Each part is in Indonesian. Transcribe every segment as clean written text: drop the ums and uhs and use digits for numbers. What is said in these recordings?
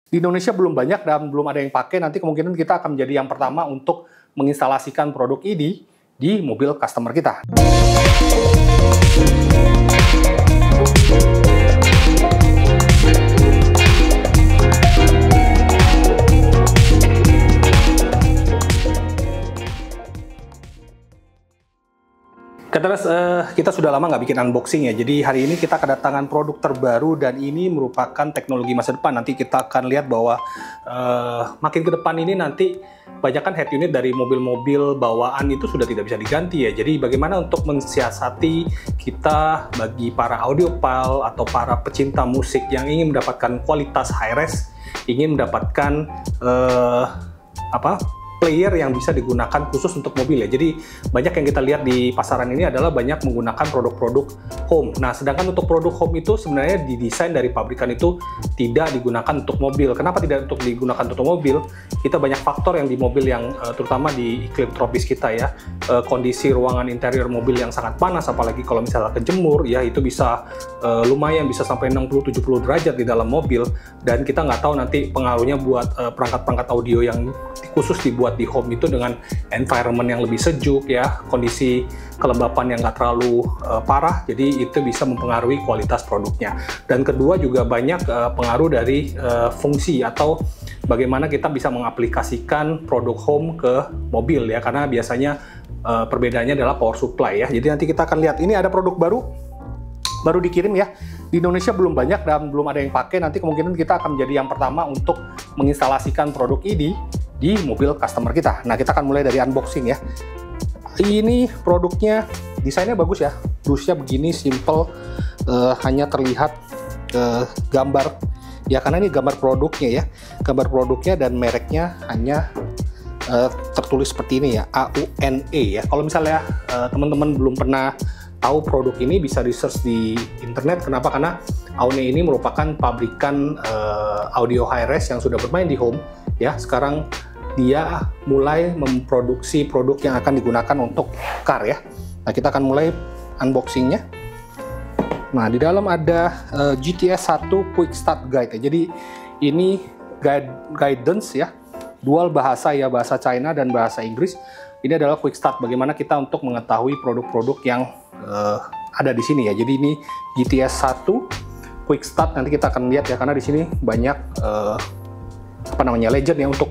Di Indonesia belum banyak dan belum ada yang pakai. Nanti kemungkinan kita akan menjadi yang pertama untuk menginstalasikan produk ini di mobil customer kita. Kita sudah lama nggak bikin unboxing ya, jadi hari ini kita kedatangan produk terbaru dan ini merupakan teknologi masa depan. Nanti kita akan lihat bahwa makin ke depan ini nanti banyakkan head unit dari mobil-mobil bawaan itu sudah tidak bisa diganti ya. Jadi bagaimana untuk mensiasati kita bagi para audiophile atau para pecinta musik yang ingin mendapatkan kualitas high-res, ingin mendapatkan player yang bisa digunakan khusus untuk mobil ya. Jadi banyak yang kita lihat di pasaran ini adalah banyak menggunakan produk-produk home. Nah, sedangkan untuk produk home itu sebenarnya didesain dari pabrikan itu tidak digunakan untuk mobil. Kenapa tidak untuk digunakan untuk mobil? Kita banyak faktor yang di mobil yang terutama di iklim tropis kita ya. Kondisi ruangan interior mobil yang sangat panas, apalagi kalau misalnya kejemur ya, itu bisa lumayan bisa sampai 60-70 derajat di dalam mobil, dan kita nggak tahu nanti pengaruhnya buat perangkat-perangkat audio yang khusus dibuat di home itu dengan environment yang lebih sejuk ya, kondisi kelembapan yang nggak terlalu parah, jadi itu bisa mempengaruhi kualitas produknya. Dan kedua juga banyak pengaruh dari fungsi atau bagaimana kita bisa mengaplikasikan produk home ke mobil ya, karena biasanya perbedaannya adalah power supply ya. Jadi nanti kita akan lihat, ini ada produk baru dikirim ya. Di Indonesia belum banyak dan belum ada yang pakai. Nanti kemungkinan kita akan menjadi yang pertama untuk menginstalasikan produk ini di mobil customer kita. Nah, kita akan mulai dari unboxing ya. Ini produknya, desainnya bagus ya. Dusnya begini, simple, hanya terlihat gambar ya, karena ini gambar produknya ya. Gambar produknya dan mereknya hanya tertulis seperti ini ya, AUNE ya. Kalau misalnya teman-teman belum pernah tahu produk ini, bisa research di internet. Kenapa? Karena AUNE ini merupakan pabrikan audio high-res yang sudah bermain di home ya. Sekarang dia mulai memproduksi produk yang akan digunakan untuk car ya. Nah, kita akan mulai unboxingnya. Nah, di dalam ada GTS 1 Quick Start Guide ya. Jadi ini guidance ya, dual bahasa ya, bahasa China dan bahasa Inggris. Ini adalah quick start, bagaimana kita untuk mengetahui produk-produk yang ada di sini ya. Jadi ini GTS 1 quick start, nanti kita akan lihat ya, karena di sini banyak legend ya untuk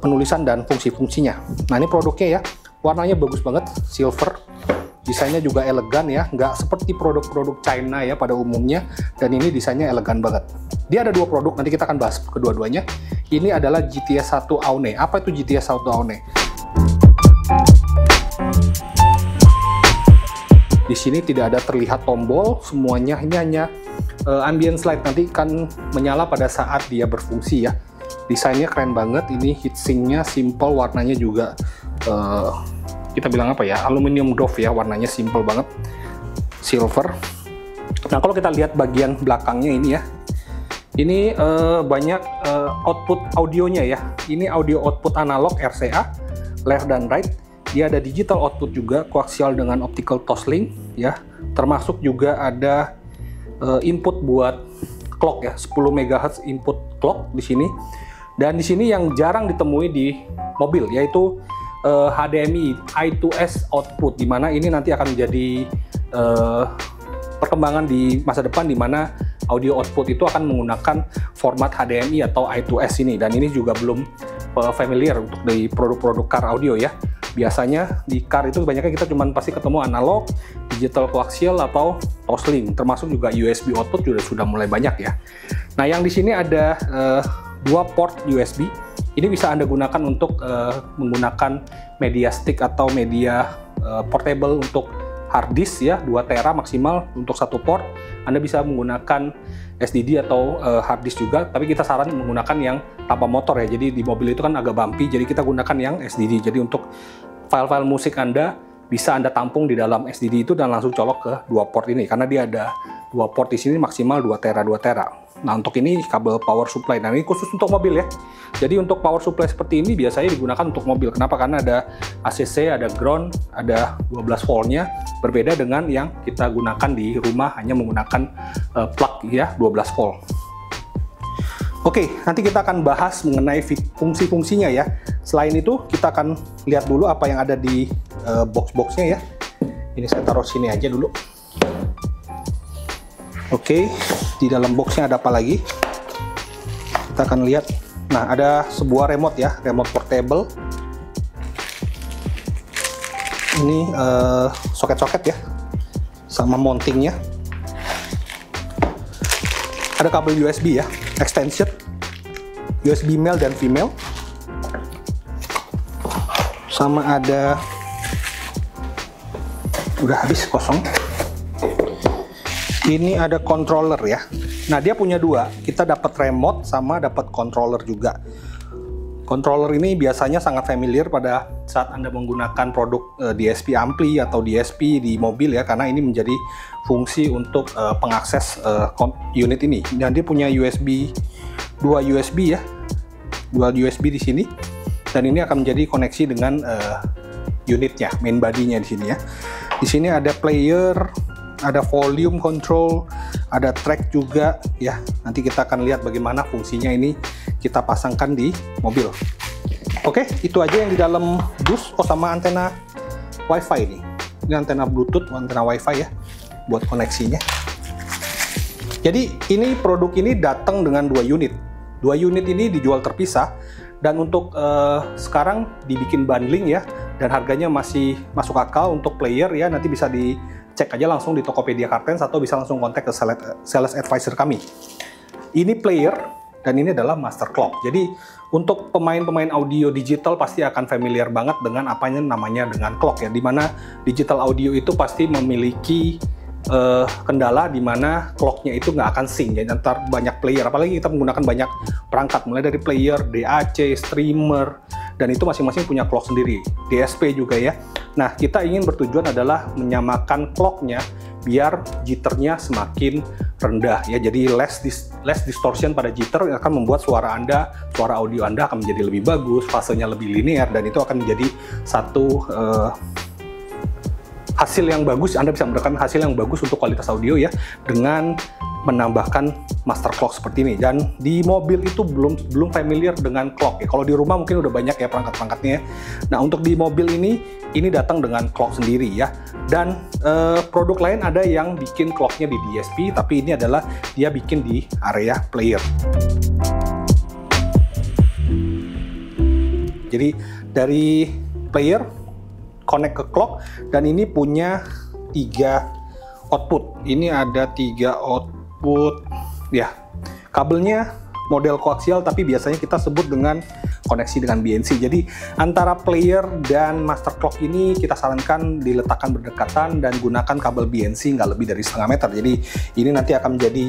penulisan dan fungsi-fungsinya. Nah, ini produknya ya, warnanya bagus banget, silver, desainnya juga elegan ya, nggak seperti produk-produk China ya pada umumnya, dan ini desainnya elegan banget. Dia ada dua produk, nanti kita akan bahas kedua-duanya. Ini adalah GTS 1 AUNE. Apa itu GTS 1 AUNE? Di sini tidak ada terlihat tombol, semuanya ini hanya ambience light, nanti akan menyala pada saat dia berfungsi ya. Desainnya keren banget, ini heatsinknya simple, warnanya juga kita bilang apa ya, aluminium dove ya, warnanya simple banget, silver. Nah, kalau kita lihat bagian belakangnya ini ya, ini banyak output audionya ya. Ini audio output analog RCA, left dan right. Dia ada digital output juga, koaksial dengan optical toslink ya. Termasuk juga ada input buat clock ya, 10 MHz input clock di sini. Dan di sini yang jarang ditemui di mobil yaitu HDMI I2S output, di mana ini nanti akan menjadi perkembangan di masa depan, di mana audio output itu akan menggunakan format HDMI atau I2S ini, dan ini juga belum familiar untuk di produk-produk car audio ya. Biasanya di car itu banyaknya kita cuman pasti ketemu analog, digital koaksial atau toslink, termasuk juga USB output juga sudah mulai banyak ya. Nah, yang di sini ada dua port USB. Ini bisa Anda gunakan untuk menggunakan media stick atau media portable untuk hard disk ya, 2 tera maksimal untuk satu port. Anda bisa menggunakan SSD atau hard disk juga, tapi kita saran menggunakan yang tanpa motor ya. Jadi di mobil itu kan agak bumpy, jadi kita gunakan yang SSD. Jadi untuk file-file musik Anda bisa Anda tampung di dalam SSD itu dan langsung colok ke 2 port ini, karena dia ada 2 port di sini maksimal 2 tera. Nah, untuk ini kabel power supply. Nah, ini khusus untuk mobil ya. Jadi untuk power supply seperti ini biasanya digunakan untuk mobil. Kenapa? Karena ada ACC, ada ground, ada 12 voltnya. Berbeda dengan yang kita gunakan di rumah hanya menggunakan plug ya, 12 volt. Oke, nanti kita akan bahas mengenai fungsi-fungsinya ya. Selain itu, kita akan lihat dulu apa yang ada di box-boxnya ya. Ini saya taruh sini aja dulu. Oke, di dalam boxnya ada apa lagi? Kita akan lihat. Nah, ada sebuah remote ya, remote portable. Ini soket-soket ya, sama mountingnya. Ada kabel USB ya, extension USB male dan female, sama ada, udah habis kosong. Ini ada controller ya. Nah, dia punya dua, kita dapat remote sama dapat controller juga. Controller ini biasanya sangat familiar pada saat Anda menggunakan produk DSP ampli atau DSP di mobil ya, karena ini menjadi fungsi untuk pengakses unit ini. Dan dia punya dua USB ya, dual USB di sini, dan ini akan menjadi koneksi dengan unitnya, main body-nya di sini ya. Di sini ada player, ada volume control, ada track juga ya. Nanti kita akan lihat bagaimana fungsinya ini kita pasangkan di mobil. Oke, itu aja yang di dalam dus. Oh, sama antena WiFi ini. Ini antena Bluetooth, antena WiFi ya, buat koneksinya. Jadi ini produk ini datang dengan dua unit. Dua unit ini dijual terpisah, dan untuk sekarang dibikin bundling ya, dan harganya masih masuk akal untuk player ya. Nanti bisa dicek aja langsung di Tokopedia Kartens atau bisa langsung kontak ke sales advisor kami. Ini player dan ini adalah master clock. Jadi untuk pemain-pemain audio digital pasti akan familiar banget dengan apanya namanya dengan clock ya, dimana digital audio itu pasti memiliki kendala di mana clocknya itu nggak akan sync ya antar banyak player, apalagi kita menggunakan banyak perangkat mulai dari player, DAC, streamer, dan itu masing-masing punya clock sendiri, DSP juga ya. Nah, kita ingin bertujuan adalah menyamakan clocknya biar jitternya semakin rendah ya, jadi less distortion pada jitter akan membuat suara audio Anda akan menjadi lebih bagus, fasenya lebih linear, dan itu akan menjadi satu hasil yang bagus. Anda bisa mendapatkan hasil yang bagus untuk kualitas audio ya, dengan menambahkan master clock seperti ini. Dan di mobil itu belum familiar dengan clock ya. Kalau di rumah mungkin udah banyak ya perangkat-perangkatnya. Nah, untuk di mobil ini datang dengan clock sendiri ya. Dan produk lain ada yang bikin clocknya di DSP, tapi ini adalah dia bikin di area player. Jadi dari player connect ke clock, dan ini punya 3 output. Ini ada 3 output ya. Kabelnya model koaksial, tapi biasanya kita sebut dengan koneksi dengan BNC. Jadi antara player dan master clock ini kita sarankan diletakkan berdekatan dan gunakan kabel BNC nggak lebih dari 0,5 meter. Jadi ini nanti akan menjadi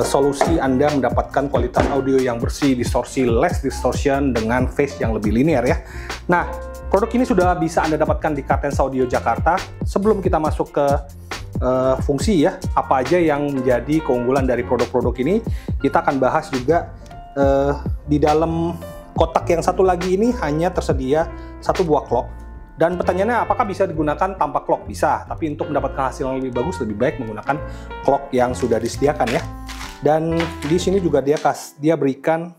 solusi Anda mendapatkan kualitas audio yang bersih, less distortion dengan phase yang lebih linear ya. Nah, produk ini sudah bisa Anda dapatkan di Kartens Audio Jakarta. Sebelum kita masuk ke fungsi ya, apa aja yang menjadi keunggulan dari produk-produk ini, kita akan bahas juga di dalam kotak yang satu lagi ini hanya tersedia 1 buah clock. Dan pertanyaannya, apakah bisa digunakan tanpa clock? Bisa, tapi untuk mendapatkan hasil yang lebih bagus, lebih baik menggunakan clock yang sudah disediakan ya. Dan di sini juga dia berikan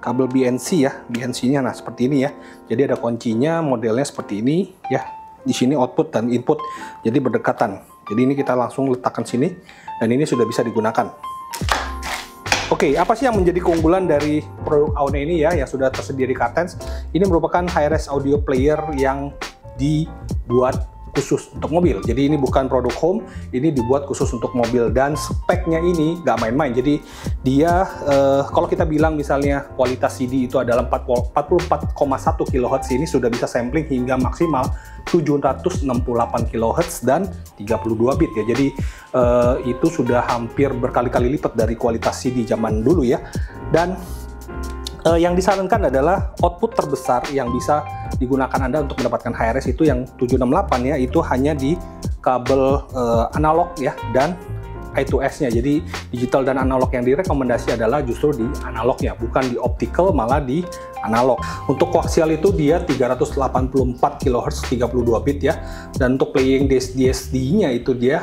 kabel BNC ya, BNC-nya nah seperti ini ya. Jadi ada kuncinya, modelnya seperti ini ya. Di sini output dan input, jadi berdekatan. Jadi ini kita langsung letakkan sini, dan ini sudah bisa digunakan. Oke, apa sih yang menjadi keunggulan dari produk Aune ini ya, yang sudah tersedia di Kartens? Ini merupakan high-res audio player yang dibuat khusus untuk mobil. Jadi ini bukan produk home, ini dibuat khusus untuk mobil, dan speknya ini nggak main-main. Jadi dia kalau kita bilang misalnya kualitas CD itu adalah 44,1 kHz, ini sudah bisa sampling hingga maksimal 768 kHz dan 32 bit ya. Jadi itu sudah hampir berkali-kali lipat dari kualitas CD zaman dulu ya. Dan yang disarankan adalah output terbesar yang bisa digunakan Anda untuk mendapatkan high-res itu yang 768 ya, itu hanya di kabel analog ya, dan I2S-nya. Jadi digital dan analog yang direkomendasi adalah justru di analognya, bukan di optical, malah di analog. Untuk koaksial itu dia 384 kHz 32 bit ya, dan untuk playing DSD-nya itu dia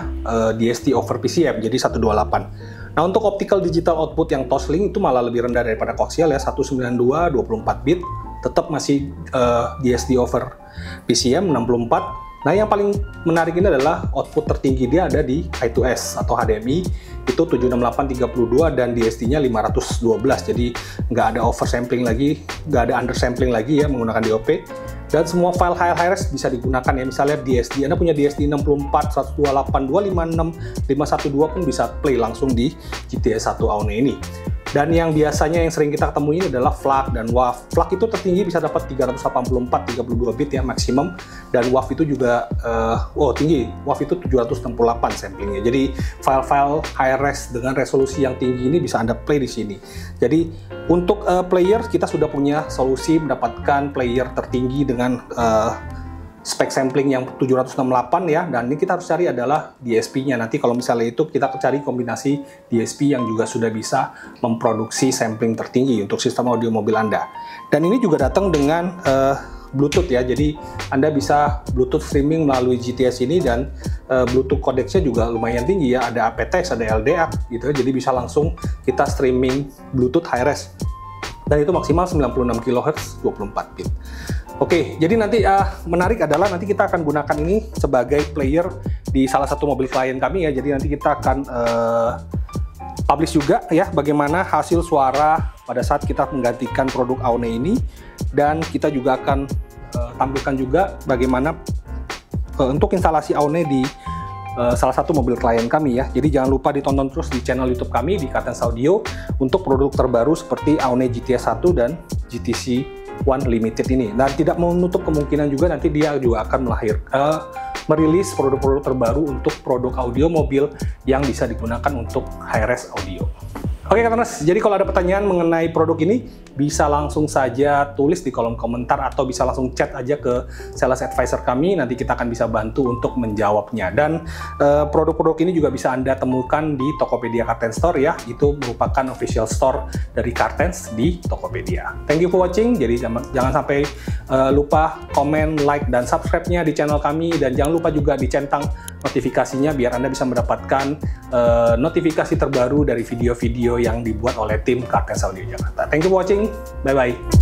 DSD over PCM, jadi 128. Nah, untuk optical digital output yang Toslink itu malah lebih rendah daripada koaksial ya, 192 24 bit, tetap masih DSD over PCM 64. Nah, yang paling menarik ini adalah output tertinggi dia ada di I2S atau HDMI, itu 76832 dan DSD-nya 512. Jadi nggak ada oversampling lagi, nggak ada undersampling lagi ya menggunakan DOP. Dan semua file high-res bisa digunakan ya, misalnya DSD, Anda punya DSD 64, 128, 256, 512 pun bisa play langsung di GTS 1 Aune ini. Dan yang biasanya yang sering kita ketemui ini adalah FLAC dan WAV. FLAC itu tertinggi bisa dapat 384, 32 bit ya maksimum, dan WAV itu juga tinggi, WAV itu 768 samplingnya. Jadi file-file high-res dengan resolusi yang tinggi ini bisa Anda play di sini. Jadi untuk player kita sudah punya solusi mendapatkan player tertinggi dengan spek sampling yang 768 ya, dan ini kita harus cari adalah DSP-nya. Nanti kalau misalnya itu kita cari kombinasi DSP yang juga sudah bisa memproduksi sampling tertinggi untuk sistem audio mobil Anda. Dan ini juga datang dengan Bluetooth ya, jadi Anda bisa Bluetooth streaming melalui GTS ini, dan Bluetooth codecsnya juga lumayan tinggi ya, ada aptX, ada LDAC gitu, jadi bisa langsung kita streaming Bluetooth high-res. Dan itu maksimal 96 kHz 24 bit. Oke, jadi nanti menarik adalah nanti kita akan gunakan ini sebagai player di salah satu mobil klien kami ya. Jadi nanti kita akan publish juga ya bagaimana hasil suara pada saat kita menggantikan produk Aune ini, dan kita juga akan tampilkan juga bagaimana untuk instalasi Aune di salah satu mobil klien kami ya. Jadi jangan lupa ditonton terus di channel YouTube kami di Kartens Audio untuk produk terbaru seperti Aune GTS 1 dan GTC One Limited ini. Dan tidak menutup kemungkinan juga nanti dia juga akan merilis produk-produk terbaru untuk produk audio mobil yang bisa digunakan untuk high-res audio. Oke Kartens, jadi kalau ada pertanyaan mengenai produk ini, bisa langsung saja tulis di kolom komentar atau bisa langsung chat aja ke sales advisor kami, nanti kita akan bisa bantu untuk menjawabnya. Dan produk-produk ini juga bisa Anda temukan di Tokopedia Kartens Store ya, itu merupakan official store dari Kartens di Tokopedia. Thank you for watching, jadi jangan sampai lupa komen, like, dan subscribe-nya di channel kami, dan jangan lupa juga dicentang notifikasinya biar Anda bisa mendapatkan notifikasi terbaru dari video-video yang dibuat oleh tim Kartens Audio Jakarta. Thank you for watching. Bye-bye.